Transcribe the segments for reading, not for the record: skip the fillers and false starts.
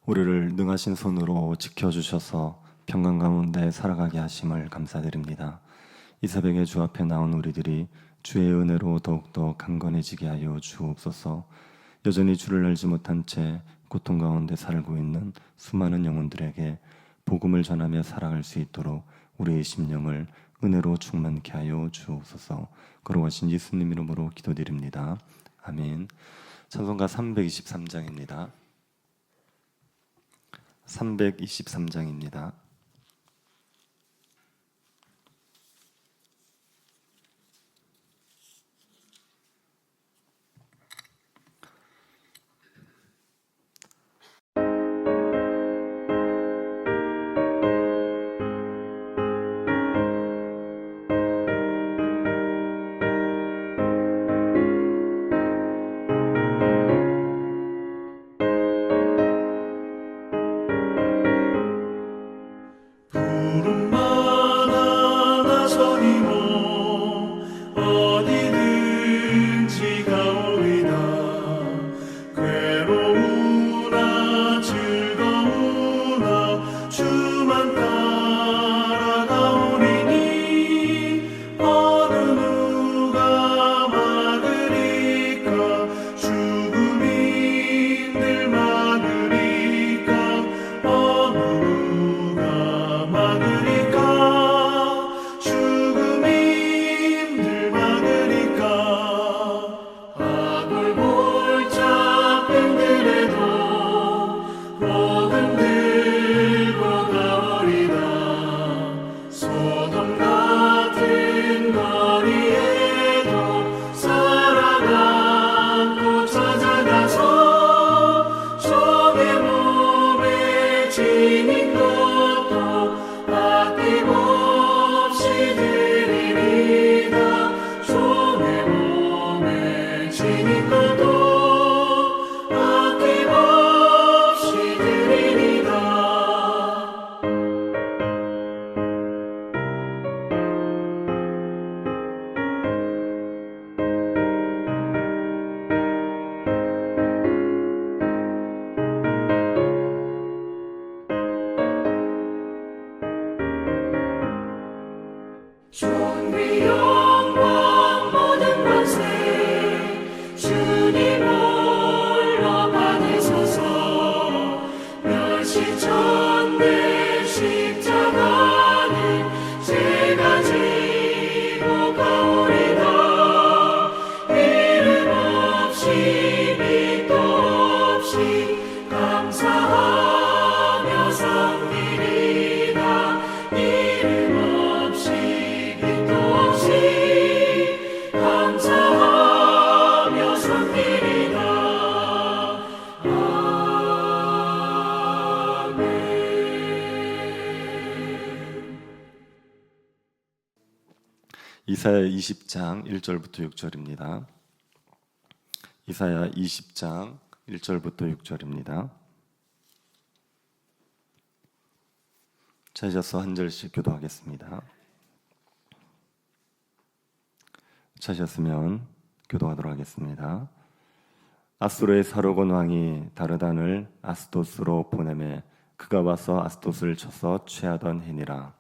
우리를 능하신 손으로 지켜주셔서 평강 가운데 살아가게 하심을 감사드립니다. 이 새벽에 주 앞에 나온 우리들이 주의 은혜로 더욱더 강건해지게 하여 주옵소서. 여전히 주를 알지 못한 채 고통 가운데 살고 있는 수많은 영혼들에게 복음을 전하며 살아갈 수 있도록 우리의 심령을 은혜로 충만케 하여 주옵소서. 거룩하신 예수님 이름으로 기도드립니다. 아멘. 찬송가 323장입니다. 323장입니다. 이사야 20장 1절부터 6절입니다. 이사야 20장 1절부터 6절입니다. 찾아서 한 절씩 교도하겠습니다. 찾으셨으면 교도하도록 하겠습니다. 아수르의 사로곤 왕이 다르단을 아스도스로 보내매 그가 와서 아스도스를 쳐서 취하던 해니라.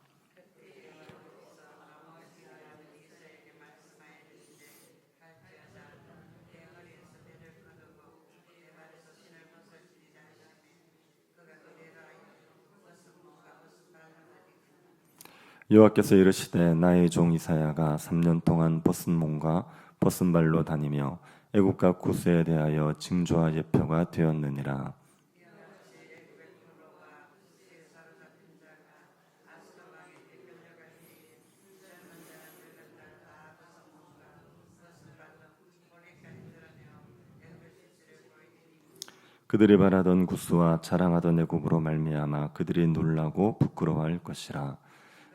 여호와께서 이르시되 나의 종 이사야가 3년 동안 벗은 몸과 벗은 발로 다니며 애국과 구스에 대하여 징조와 예표가 되었느니라. 그들이 바라던 구스와 자랑하던 애국으로 말미암아 그들이 놀라고 부끄러워할 것이라.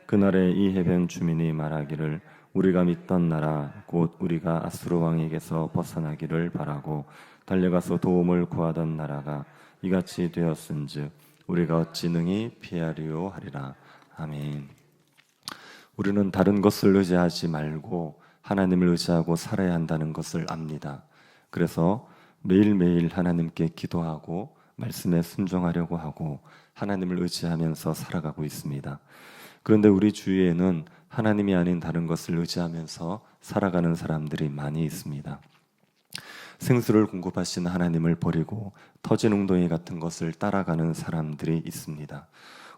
그날에 이 해변 주민이 말하기를 우리가 믿던 나라 곧 우리가 아수르 왕에게서 벗어나기를 바라고 달려가서 도움을 구하던 나라가 이같이 되었은즉 우리가 어찌 능히 피하리요 하리라. 아멘. 우리는 다른 것을 의지하지 말고 하나님을 의지하고 살아야 한다는 것을 압니다. 그래서 매일매일 하나님께 기도하고 말씀에 순종하려고 하고 하나님을 의지하면서 살아가고 있습니다. 그런데 우리 주위에는 하나님이 아닌 다른 것을 의지하면서 살아가는 사람들이 많이 있습니다. 생수를 공급하신 하나님을 버리고 터진 웅덩이 같은 것을 따라가는 사람들이 있습니다.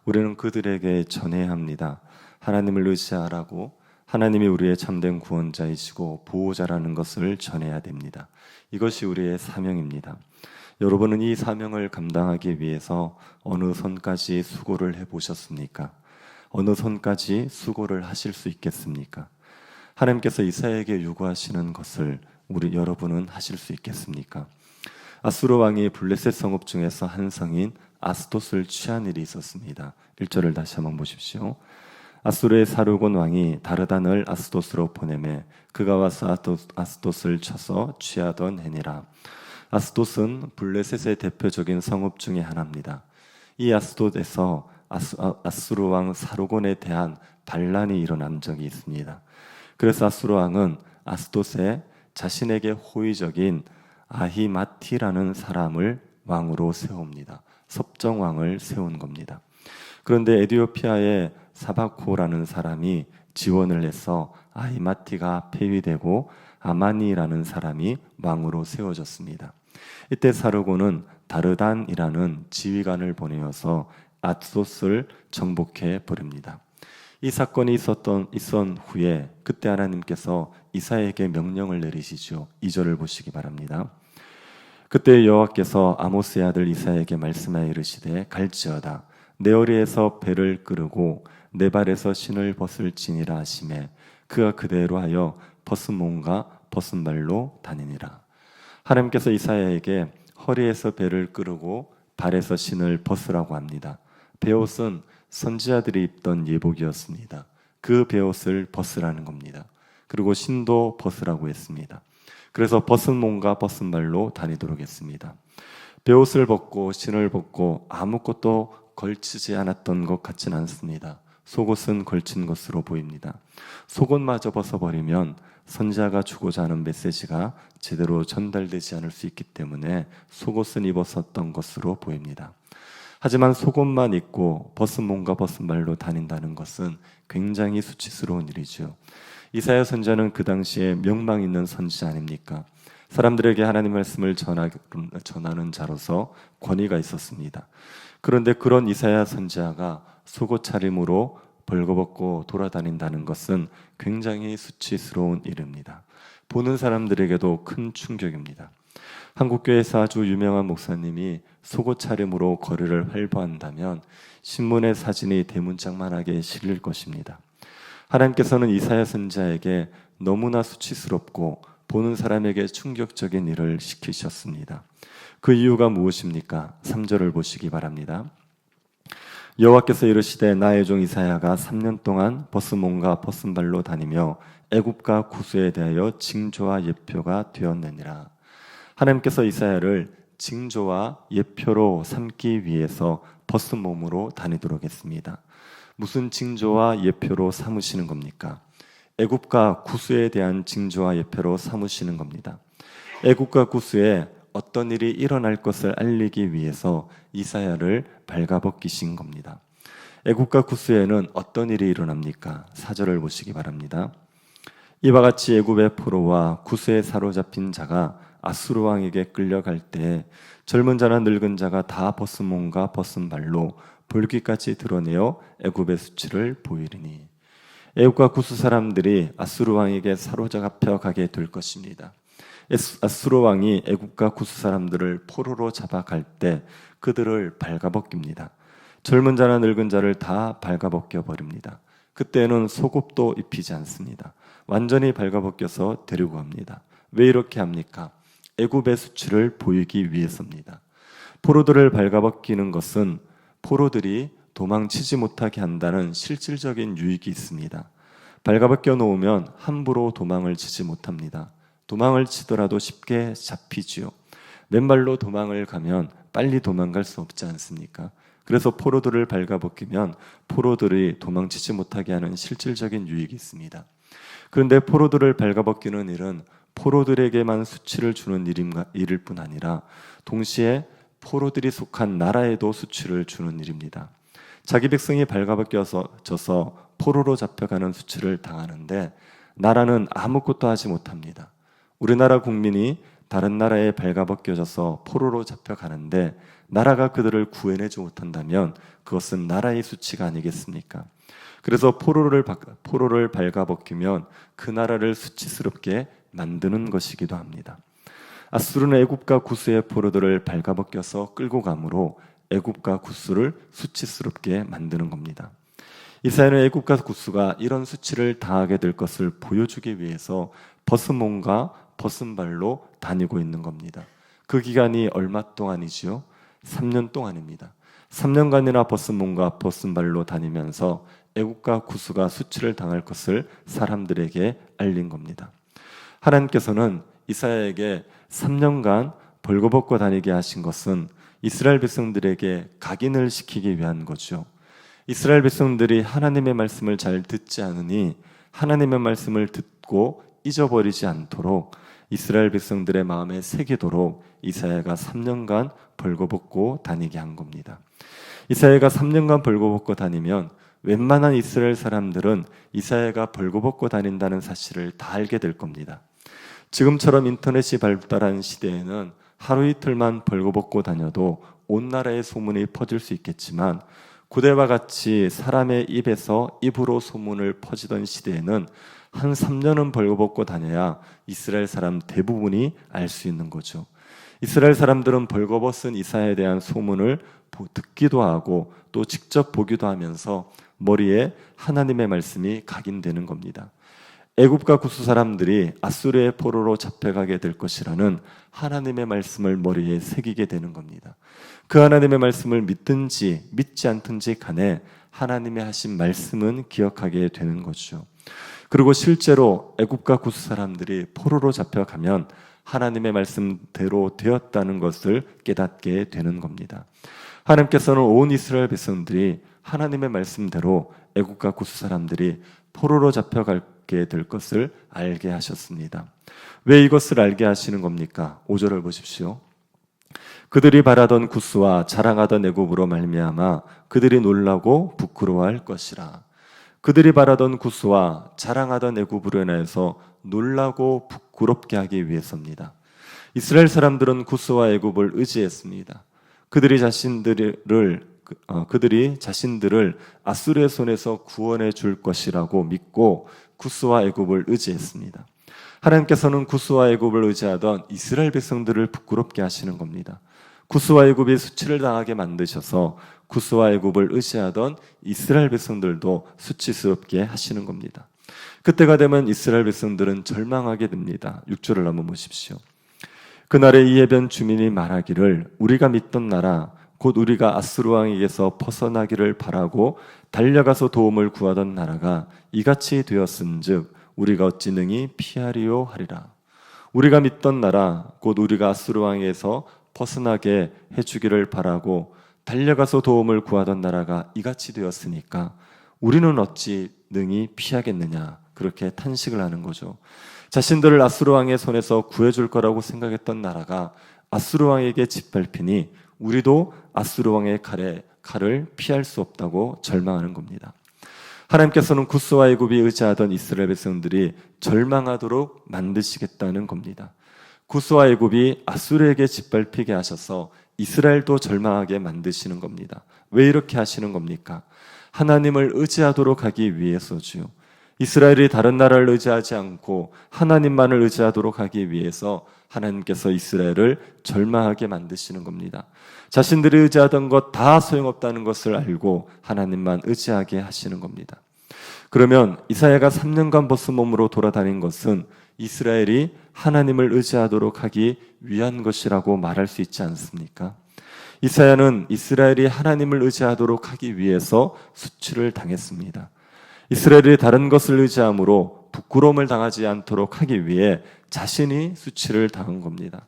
우리는 그들에게 전해야 합니다. 하나님을 의지하라고, 하나님이 우리의 참된 구원자이시고 보호자라는 것을 전해야 됩니다. 이것이 우리의 사명입니다. 여러분은 이 사명을 감당하기 위해서 어느 선까지 수고를 해보셨습니까? 어느 선까지 수고를 하실 수 있겠습니까? 하나님께서 이사야에게 요구하시는 것을 우리 여러분은 하실 수 있겠습니까? 아수르 왕이 블레셋 성읍 중에서 한 성인 아스돗을 취한 일이 있었습니다. 1절을 다시 한번 보십시오. 아수르의 사르곤 왕이 다르단을 아스돗으로 보내매 그가 와서 아스돗을 쳐서 취하던 해니라. 아스돗은 블레셋의 대표적인 성읍 중에 하나입니다. 이 아스돗에서 아수르 왕 사르곤에 대한 반란이 일어난 적이 있습니다. 그래서 아수르 왕은 아스돗에 자신에게 호의적인 아히마티라는 사람을 왕으로 세웁니다. 섭정왕을 세운 겁니다. 그런데 에티오피아의 사바코라는 사람이 지원을 해서 아히마티가 폐위되고 아마니라는 사람이 왕으로 세워졌습니다. 이때 사르곤은 다르단이라는 지휘관을 보내어서 아스돗을 정복해 버립니다. 이 사건이 있었던 후에 그때 하나님께서 이사야에게 명령을 내리시죠. 2절을 보시기 바랍니다. 그때 여호와께서 아모스의 아들 이사야에게 말씀하여 이르시되 갈지어다 내 허리에서 배를 끄르고 내 발에서 신을 벗을지니라 하시매 그가 그대로 하여 벗은 몸과 벗은 발로 다니니라. 하나님께서 이사야에게 허리에서 배를 끄르고 발에서 신을 벗으라고 합니다. 베옷은 선지자들이 입던 예복이었습니다. 그 베옷을 벗으라는 겁니다. 그리고 신도 벗으라고 했습니다. 그래서 벗은 몸과 벗은 발로 다니도록 했습니다. 베옷을 벗고 신을 벗고 아무것도 걸치지 않았던 것 같지는 않습니다. 속옷은 걸친 것으로 보입니다. 속옷마저 벗어버리면 선지자가 주고자 하는 메시지가 제대로 전달되지 않을 수 있기 때문에 속옷은 입었었던 것으로 보입니다. 하지만 속옷만 입고 벗은 몸과 벗은 발로 다닌다는 것은 굉장히 수치스러운 일이죠. 이사야 선지자는 그 당시에 명망 있는 선지자 아닙니까? 사람들에게 하나님 말씀을 전하는 자로서 권위가 있었습니다. 그런데 그런 이사야 선지자가 속옷 차림으로 벌거벗고 돌아다닌다는 것은 굉장히 수치스러운 일입니다. 보는 사람들에게도 큰 충격입니다. 한국교회에서 아주 유명한 목사님이 속옷 차림으로 거리를 활보한다면 신문의 사진이 대문짝만하게 실릴 것입니다. 하나님께서는 이사야 선지자에게 너무나 수치스럽고 보는 사람에게 충격적인 일을 시키셨습니다. 그 이유가 무엇입니까? 3절을 보시기 바랍니다. 여호와께서 이르시되 나의 종 이사야가 3년 동안 벗은 몸과 벗은 발로 다니며 애굽과 구스에 대하여 징조와 예표가 되었느니라. 하나님께서 이사야를 징조와 예표로 삼기 위해서 벗은 몸으로 다니도록 했습니다. 무슨 징조와 예표로 삼으시는 겁니까? 애굽과 구스에 대한 징조와 예표로 삼으시는 겁니다. 애굽과 구스에 어떤 일이 일어날 것을 알리기 위해서 이사야를 발가벗기신 겁니다. 애굽과 구스에는 어떤 일이 일어납니까? 4절을 보시기 바랍니다. 이와 같이 애굽의 포로와 구스에 사로잡힌 자가 아수르 왕에게 끌려갈 때 젊은 자나 늙은 자가 다 벗은 몸과 벗은 발로 볼기까지 드러내어 애굽의 수치를 보이리니. 애굽과 구스 사람들이 아수르 왕에게 사로잡혀 가게 될 것입니다. 아수르 왕이 애굽과 구스 사람들을 포로로 잡아갈 때 그들을 발가벗깁니다. 젊은 자나 늙은 자를 다 발가벗겨 버립니다. 그때는 속옷도 입히지 않습니다. 완전히 발가벗겨서 데리고 갑니다. 왜 이렇게 합니까? 애굽의 수치를 보이기 위해서입니다. 포로들을 발가벗기는 것은 포로들이 도망치지 못하게 한다는 실질적인 유익이 있습니다. 발가벗겨 놓으면 함부로 도망을 치지 못합니다. 도망을 치더라도 쉽게 잡히지요. 맨발로 도망을 가면 빨리 도망갈 수 없지 않습니까? 그래서 포로들을 발가벗기면 포로들이 도망치지 못하게 하는 실질적인 유익이 있습니다. 그런데 포로들을 발가벗기는 일은 포로들에게만 수치를 주는 일일 뿐 아니라 동시에 포로들이 속한 나라에도 수치를 주는 일입니다. 자기 백성이 발가벗겨져서 포로로 잡혀가는 수치를 당하는데 나라는 아무것도 하지 못합니다. 우리나라 국민이 다른 나라에 발가벗겨져서 포로로 잡혀가는데 나라가 그들을 구해내지 못한다면 그것은 나라의 수치가 아니겠습니까? 그래서 포로를 발가벗기면 그 나라를 수치스럽게 만드는 것이기도 합니다. 아수르는 애굽과 구스의 포로들을 발가벗겨서 끌고 가므로 애굽과 구스를 수치스럽게 만드는 겁니다. 이사야는 애굽과 구스가 이런 수치를 당하게 될 것을 보여주기 위해서 벗은 몸과 벗은 발로 다니고 있는 겁니다. 그 기간이 얼마 동안이지요? 3년 동안입니다. 3년간이나 벗은 몸과 벗은 발로 다니면서 애굽과 구스가 수치를 당할 것을 사람들에게 알린 겁니다. 하나님께서는 이사야에게 3년간 벌거벗고 다니게 하신 것은 이스라엘 백성들에게 각인을 시키기 위한 거죠. 이스라엘 백성들이 하나님의 말씀을 잘 듣지 않으니 하나님의 말씀을 듣고 잊어버리지 않도록 이스라엘 백성들의 마음에 새기도록 이사야가 3년간 벌거벗고 다니게 한 겁니다. 이사야가 3년간 벌거벗고 다니면 웬만한 이스라엘 사람들은 이사야가 벌거벗고 다닌다는 사실을 다 알게 될 겁니다. 지금처럼 인터넷이 발달한 시대에는 하루 이틀만 벌거벗고 다녀도 온 나라에 소문이 퍼질 수 있겠지만 고대와 같이 사람의 입에서 입으로 소문을 퍼지던 시대에는 한 3년은 벌거벗고 다녀야 이스라엘 사람 대부분이 알 수 있는 거죠. 이스라엘 사람들은 벌거벗은 이사야에 대한 소문을 듣기도 하고 또 직접 보기도 하면서 머리에 하나님의 말씀이 각인되는 겁니다. 애굽과 구스 사람들이 아수르의 포로로 잡혀가게 될 것이라는 하나님의 말씀을 머리에 새기게 되는 겁니다. 그 하나님의 말씀을 믿든지 믿지 않든지 간에 하나님의 하신 말씀은 기억하게 되는 거죠. 그리고 실제로 애굽과 구스 사람들이 포로로 잡혀가면 하나님의 말씀대로 되었다는 것을 깨닫게 되는 겁니다. 하나님께서는 온 이스라엘 백성들이 하나님의 말씀대로 애굽과 구스 사람들이 포로로 잡혀가게 될 것을 알게 하셨습니다. 왜 이것을 알게 하시는 겁니까? 5절을 보십시오. 그들이 바라던 구스와 자랑하던 애굽으로 말미암아 그들이 놀라고 부끄러워할 것이라. 그들이 바라던 구스와 자랑하던 애굽으로 인하여서 놀라고 부끄럽게 하기 위해서입니다. 이스라엘 사람들은 구스와 애굽을 의지했습니다. 그들이 자신들을 아수르의 손에서 구원해 줄 것이라고 믿고 구스와 애굽을 의지했습니다. 하나님께서는 구스와 애굽을 의지하던 이스라엘 백성들을 부끄럽게 하시는 겁니다. 구스와 애굽이 수치를 당하게 만드셔서 구스와 애굽을 의지하던 이스라엘 백성들도 수치스럽게 하시는 겁니다. 그때가 되면 이스라엘 백성들은 절망하게 됩니다. 6절을 한번 보십시오. 그날에 이 해변 주민이 말하기를 우리가 믿던 나라 곧 우리가 아수르 왕에게서 벗어나기를 바라고 달려가서 도움을 구하던 나라가 이같이 되었은즉 우리가 어찌 능히 피하리요 하리라. 우리가 믿던 나라 곧 우리가 아수르 왕에게서 벗어나게 해주기를 바라고 달려가서 도움을 구하던 나라가 이같이 되었으니까 우리는 어찌 능히 피하겠느냐, 그렇게 탄식을 하는 거죠. 자신들을 아수르 왕의 손에서 구해줄 거라고 생각했던 나라가 아수르 왕에게 짓밟히니 우리도 아수르 왕의 칼을 피할 수 없다고 절망하는 겁니다. 하나님께서는 구스와 애굽이 의지하던 이스라엘 백성들이 절망하도록 만드시겠다는 겁니다. 구스와 애굽이 아수르에게 짓밟히게 하셔서 이스라엘도 절망하게 만드시는 겁니다. 왜 이렇게 하시는 겁니까? 하나님을 의지하도록 하기 위해서죠. 이스라엘이 다른 나라를 의지하지 않고 하나님만을 의지하도록 하기 위해서 하나님께서 이스라엘을 절망하게 만드시는 겁니다. 자신들이 의지하던 것 다 소용없다는 것을 알고 하나님만 의지하게 하시는 겁니다. 그러면 이사야가 3년간 벗은 몸으로 돌아다닌 것은 이스라엘이 하나님을 의지하도록 하기 위한 것이라고 말할 수 있지 않습니까? 이사야는 이스라엘이 하나님을 의지하도록 하기 위해서 수치를 당했습니다. 이스라엘이 다른 것을 의지함으로 부끄러움을 당하지 않도록 하기 위해 자신이 수치를 당한 겁니다.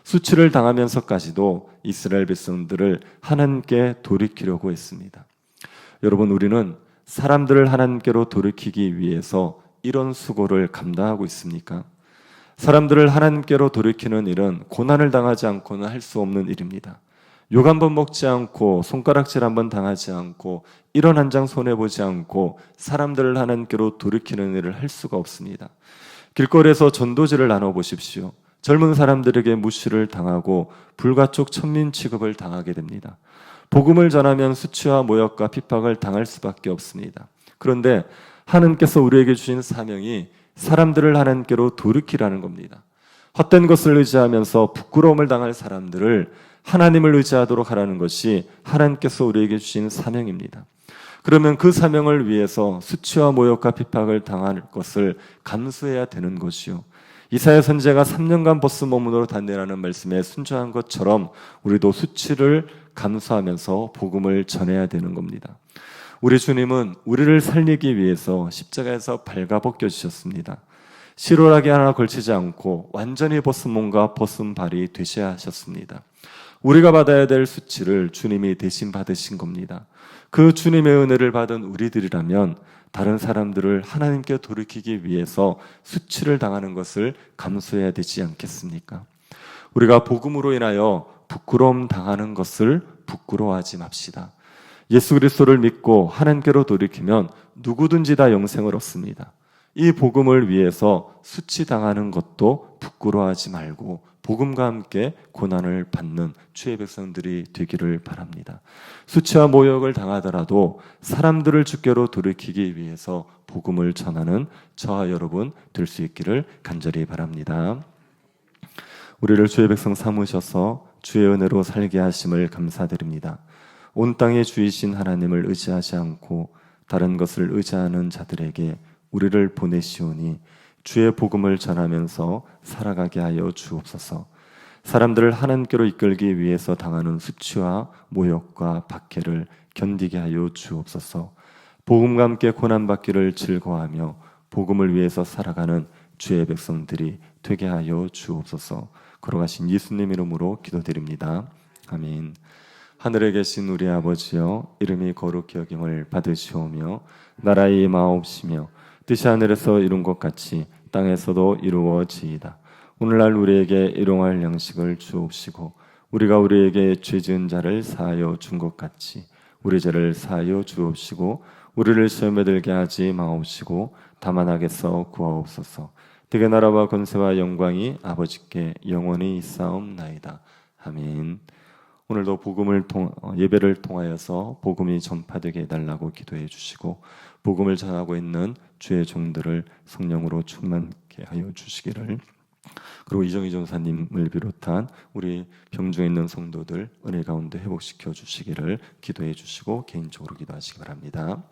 수치를 당하면서까지도 이스라엘 백성들을 하나님께 돌이키려고 했습니다. 여러분, 우리는 사람들을 하나님께로 돌이키기 위해서 이런 수고를 감당하고 있습니까? 사람들을 하나님께로 돌이키는 일은 고난을 당하지 않고는 할 수 없는 일입니다. 욕 한 번 먹지 않고 손가락질 한 번 당하지 않고 이런 한 장 손해보지 않고 사람들을 하나님께로 돌이키는 일을 할 수가 없습니다. 길거리에서 전도지를 나눠보십시오. 젊은 사람들에게 무시를 당하고 불가촉 천민 취급을 당하게 됩니다. 복음을 전하면 수치와 모욕과 핍박을 당할 수밖에 없습니다. 그런데 하나님께서 우리에게 주신 사명이 사람들을 하나님께로 돌이키라는 겁니다. 헛된 것을 의지하면서 부끄러움을 당할 사람들을 하나님을 의지하도록 하라는 것이 하나님께서 우리에게 주신 사명입니다. 그러면 그 사명을 위해서 수치와 모욕과 핍박을 당할 것을 감수해야 되는 것이요. 이사야 선지자가 3년간 벗은 몸으로 다니라는 말씀에 순종한 것처럼 우리도 수치를 감수하면서 복음을 전해야 되는 겁니다. 우리 주님은 우리를 살리기 위해서 십자가에서 발가벗겨 주셨습니다. 실오라기 하나 걸치지 않고 완전히 벗은 몸과 벗은 발이 되셔야 하셨습니다. 우리가 받아야 될 수치를 주님이 대신 받으신 겁니다. 그 주님의 은혜를 받은 우리들이라면 다른 사람들을 하나님께 돌이키기 위해서 수치를 당하는 것을 감수해야 되지 않겠습니까? 우리가 복음으로 인하여 부끄러움 당하는 것을 부끄러워하지 맙시다. 예수 그리스도를 믿고 하나님께로 돌이키면 누구든지 다 영생을 얻습니다. 이 복음을 위해서 수치당하는 것도 부끄러워하지 말고 복음과 함께 고난을 받는 주의 백성들이 되기를 바랍니다. 수치와 모욕을 당하더라도 사람들을 주께로 돌이키기 위해서 복음을 전하는 저와 여러분 될 수 있기를 간절히 바랍니다. 우리를 주의 백성 삼으셔서 주의 은혜로 살게 하심을 감사드립니다. 온 땅의 주이신 하나님을 의지하지 않고 다른 것을 의지하는 자들에게 우리를 보내시오니 주의 복음을 전하면서 살아가게 하여 주옵소서. 사람들을 하나님께로 이끌기 위해서 당하는 수치와 모욕과 박해를 견디게 하여 주옵소서. 복음과 함께 고난받기를 즐거워하며 복음을 위해서 살아가는 주의 백성들이 되게 하여 주옵소서. 걸어가신 예수님 이름으로 기도드립니다. 아멘. 하늘에 계신 우리 아버지여, 이름이 거룩히 여김을 받으시오며 나라의 임하옵시며 뜻이 하늘에서 이룬 것 같이 땅에서도 이루어지이다. 오늘날 우리에게 일용할 양식을 주옵시고 우리가 우리에게 죄 지은 자를 사하여 준 것 같이 우리 죄를 사하여 주옵시고 우리를 시험에 들게 하지 마옵시고 다만 악에서 구하옵소서. 대개 나라와 권세와 영광이 아버지께 영원히 있사옵나이다. 아멘. 오늘도 예배를 통하여서 복음이 전파되게 해달라고 기도해 주시고 복음을 전하고 있는 주의 종들을 성령으로 충만케 하여 주시기를, 그리고 이정희 전사님을 비롯한 우리 병중에 있는 성도들 은혜 가운데 회복시켜 주시기를 기도해 주시고 개인적으로 기도하시기 바랍니다.